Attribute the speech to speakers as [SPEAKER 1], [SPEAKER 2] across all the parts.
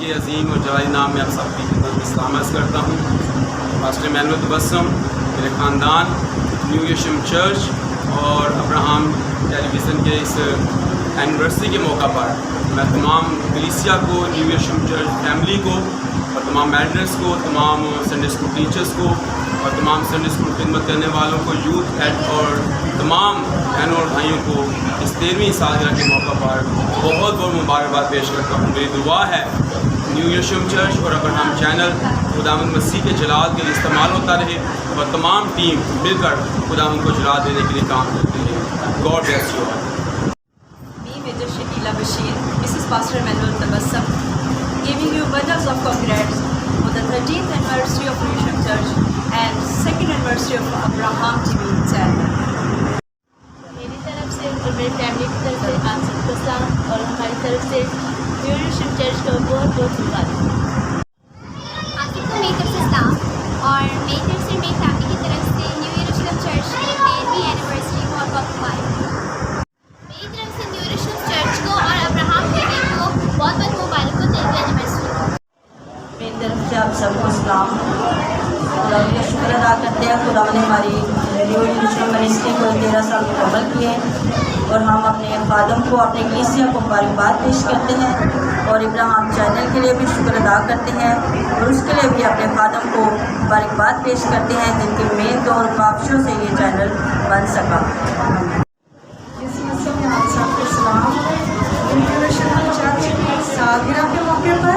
[SPEAKER 1] کے عظیم اور جلالی نام میں آپ سب کی خدمت میں سلام عرض کرتا ہوں. پاسٹر مینول تبسم، میرے خاندان، نیو یشم چرچ اور ابراہم ٹیلی ویژن کے اس اینیورسری کے موقع پر میں تمام کلیسیا کو، نیو یشم چرچ فیملی کو اور تمام ایلڈرس کو، تمام سنڈے اسکول ٹیچرس کو اور تمام سنڈے اسکول خدمت کرنے والوں کو، یوتھ ایڈ اور تمام بہنوں اور بھائیوں کو اس 13ویں سالگرہ کے موقع پر بہت بہت مبارکباد پیش کرتا ہوں. میری دعا ہے نیو یشم چرچ اور ابراہم چینل خداوند مسیح کے جلال کے لیے استعمال ہوتا رہے اور تمام ٹیم مل کر خداوند کو جلال دینے کے لیے کام کرتی رہے. God bless you all.
[SPEAKER 2] Me, Major Shakila Bashir, Mrs. Pastor Manuel Tabassum, giving you bundles of congrats for the 13th anniversary of New Yeshua Church and 2nd anniversary of Abraham TV channel.
[SPEAKER 3] میری طرف سے اور میری family کی طرف سے آپ سب کو سلام اور ہماری طرف سے نیو یشم چرچ کو بہت بہت مبارک.
[SPEAKER 4] آپ سب کو میری طرف سے سلام اور میری طرف سے میری فیملی کی طرف سے نیو یروشلم چرچ کی 13ویں اینیورسری بہت بہت مبارک. میری طرف سے نیو یروشلم چرچ کو اور ابراہم ٹیوی کو بہت بہت مبارک ہو 13ویں اینیورسری.
[SPEAKER 5] میری طرف سے آپ سب کو سلام. خدا کا شکر ادا کرتے ہیں، خدا نے ہماری نیو یروشلم منسٹری کو 13 سال مکمل کیے اور ہم اپنے خادم کو، اپنے کلیسیا کو مبارکباد پیش کرتے ہیں اور ابراہم چینل کے لیے بھی شکر ادا کرتے ہیں اور اس کے لیے بھی اپنے خادم کو مبارکباد پیش کرتے ہیں جن کی محنت اور کاوشوں سے یہ چینل بن سکا.
[SPEAKER 6] اس موسم میں آپ سب کو سلام. نیو یشم چرچ کی سالگرہ کے موقع پر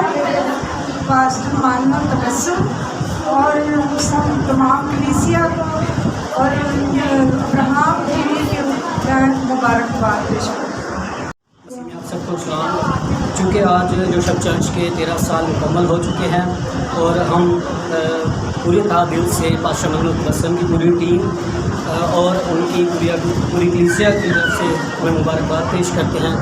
[SPEAKER 6] پاسٹر مانول تبسم اور سب تمام کلیسیا کو اور ابراہم ٹیوی کے مبارکباد پیش کرتے ہیں.
[SPEAKER 7] آپ سب کو سلام. چونکہ آج یوشب چرچ کے 13 سال مکمل ہو چکے ہیں اور ہم پورے دل سے پاسٹر مانول تبسم کی پوری ٹیم اور ان کی پوری کلیسیا کی طرف سے ہمیں مبارکباد پیش کرتے ہیں.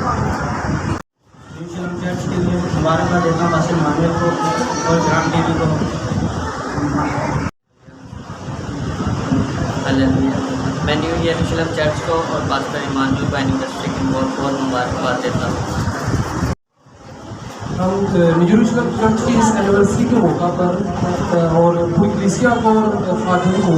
[SPEAKER 7] یوشب چرچ کے لیے مبارکباد دیتا ہوں پاسٹر مانول کو اور ابراہم ٹیوی کو.
[SPEAKER 8] میں نیو یروشلم چرچ کو اور پاسٹر ایمانویل کو اینیورسری کی بہت بہت مبارکباد دیتا ہوں.
[SPEAKER 9] ہم نیو یروشلم چرچ کی اس اینیورسری کے موقع پر اور پوری کلیسیا کو اور خادم کو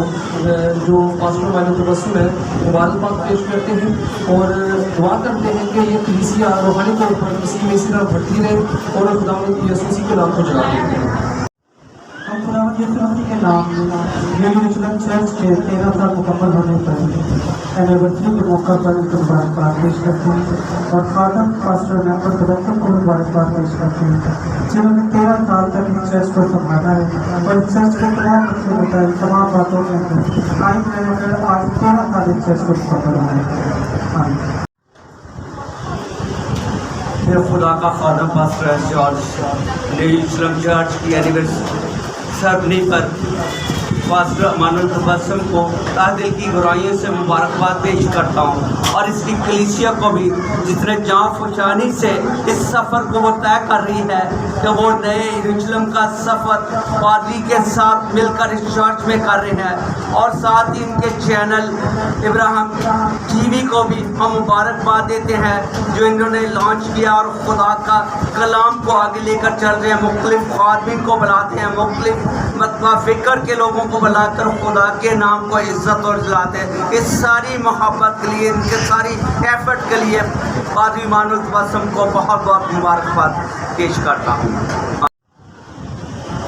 [SPEAKER 9] جو پاسٹر مانول تبسم ہے مبارکباد پیش کرتے ہیں اور دعا کرتے ہیں کہ یہ کلیسیا روحانی طور پر مسیح میں اسی طرح بڑھتی رہے اور خداوند یسوع مسیح کے نام کو جلا دیتے ہیں.
[SPEAKER 10] ہم خداوند یسوع مسیح کے نام نیو یروشلم چرچ کے 13 سال مکمل ہونے پر اینیورسری کے موقع پر ان کو مبارکباد پیش کرتے ہیں اور خادم پاسٹر مانول تبسم کو مبارکباد پیش کرتے ہیں جنہوں نے 13 سال تک اس چرچ کو سنبھالا ہے اور اس چرچ کو تمام مقصود ہے تمام باتوں میں قائم رہنے کر آج 13 سال اس چرچ کو مکمل ہوا ہے.
[SPEAKER 11] پھر خدا کا خادم پاسٹر جارج نیو یروشلم چرچ کی اینیورسری سرمنی پر پاسٹر مانول تبسم کو تہ دل کی برائیوں سے مبارکباد پیش کرتا ہوں اور اس کی کلیسیا کو بھی جس نے جان فشانی سے اس سفر کو وہ طے کر رہی ہے کہ وہ نئے یروشلم کا سفر پادری کے ساتھ مل کر اس چرچ میں کر رہے ہیں اور ساتھ ہی ان کے چینل ابراہم ٹی وی کو بھی ہم مبارکباد دیتے ہیں جو انہوں نے لانچ کیا اور خدا کا کلام کو آگے لے کر چل رہے ہیں. مختلف خادمین کو بلاتے ہیں، مختلف فکر کے لوگوں کو بلا کر خدا کے نام کو عزت اور دلاتے ہیں. اس ساری محبت کے لیے، ان کے ساری ایفرٹ کے لیے پادری مانول تبسم کو بہت بہت مبارکباد پیش کرتا ہوں.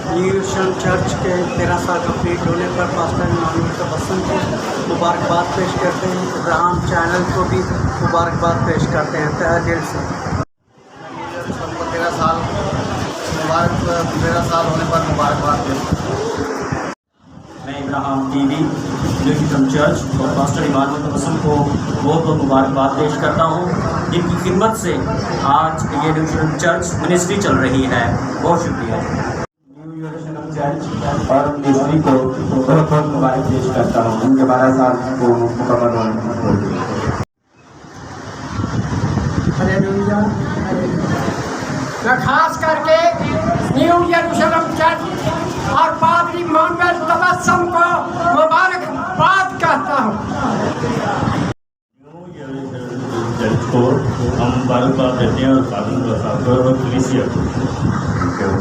[SPEAKER 7] نیو یروشلم چرچ کے 13 سال کمپلیٹ ہونے پر پاسٹر ایمانویل تبسم کو مبارکباد پیش کرتے ہیں. ابراہم چینل کو بھی مبارکباد پیش کرتے ہیں تہ دل سے.
[SPEAKER 8] 13 سال ہونے پر مبارکباد پیش کرتا ہوں.
[SPEAKER 12] میں ابراہم ٹی وی نیو یروشلم چرچ اور پاسٹر ایمانویل تبسم کو بہت بہت مبارکباد پیش کرتا ہوں جن کی خدمت سے آج یہ نیو یروشلم چرچ منسٹری چل رہی ہے. بہت شکریہ.
[SPEAKER 13] نیو یروشلم چرچ اور منسٹری کو بہت بہت مبارک پیش کرتا ہوں ان کے 12 سال کو مکمل ہونے پر.
[SPEAKER 6] میں خاص کر کے نیو یروشلم چرچ اور پادری مانول تبسم کو مبارکباد کہتا ہوں.
[SPEAKER 12] نیو یروشلم چرچ کو ہم مبارکباد دیتے ہیں اور خادم کو کلیسیا کو